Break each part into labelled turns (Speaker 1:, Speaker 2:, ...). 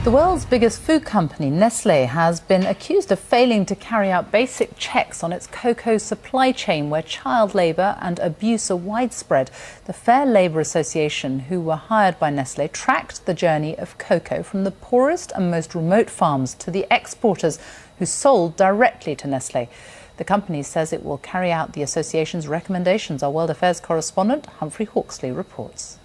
Speaker 1: The world's biggest food company, Nestlé, has been accused of failing to carry out basic checks on its cocoa supply chain, where child labour and abuse are widespread. The Fair Labour Association, who were hired by Nestlé, tracked the journey of cocoa from the poorest and most remote farms to the exporters who sold directly to Nestlé. The company says it will carry out the association's recommendations. Our World Affairs correspondent, Humphrey Hawksley, reports.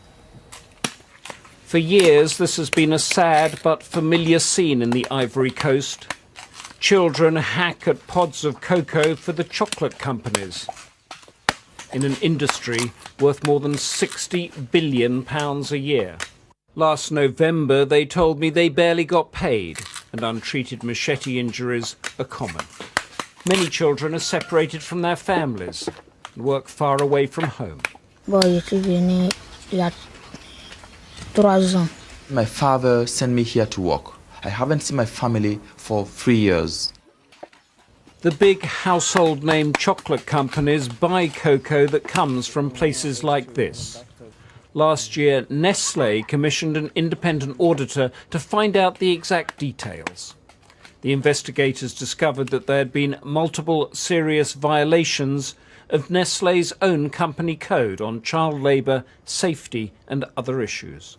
Speaker 2: For years, this has been a sad but familiar scene in the Ivory Coast. Children hack at pods of cocoa for the chocolate companies, in an industry worth more than £60 billion a year. Last November, they told me they barely got paid, and untreated machete injuries are common. Many children are separated from their families and work far away from home.
Speaker 3: My father sent me here to work. I haven't seen my family for 3 years.
Speaker 2: The big household name chocolate companies buy cocoa that comes from places like this. Last year, Nestlé commissioned an independent auditor to find out the exact details. The investigators discovered that there had been multiple serious violations of Nestlé's own company code on child labour, safety and other issues.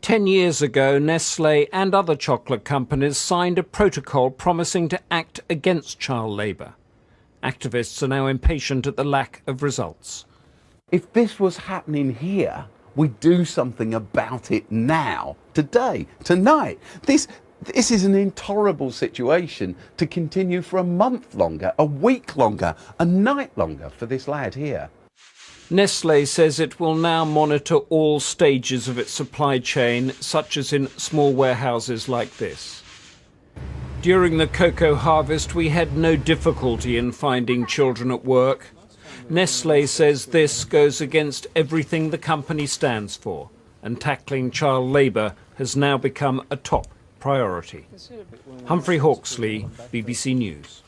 Speaker 2: 10 years ago, Nestlé and other chocolate companies signed a protocol promising to act against child labour. Activists are now impatient at the lack of results.
Speaker 4: If this was happening here, we'd do something about it now, today, tonight. This is an intolerable situation to continue for a month longer, a week longer, a night longer for this lad here.
Speaker 2: Nestlé says it will now monitor all stages of its supply chain, such as in small warehouses like this. During the cocoa harvest, we had no difficulty in finding children at work. Nestlé says this goes against everything the company stands for, and tackling child labour has now become a top priority. Humphrey Hawksley, BBC News.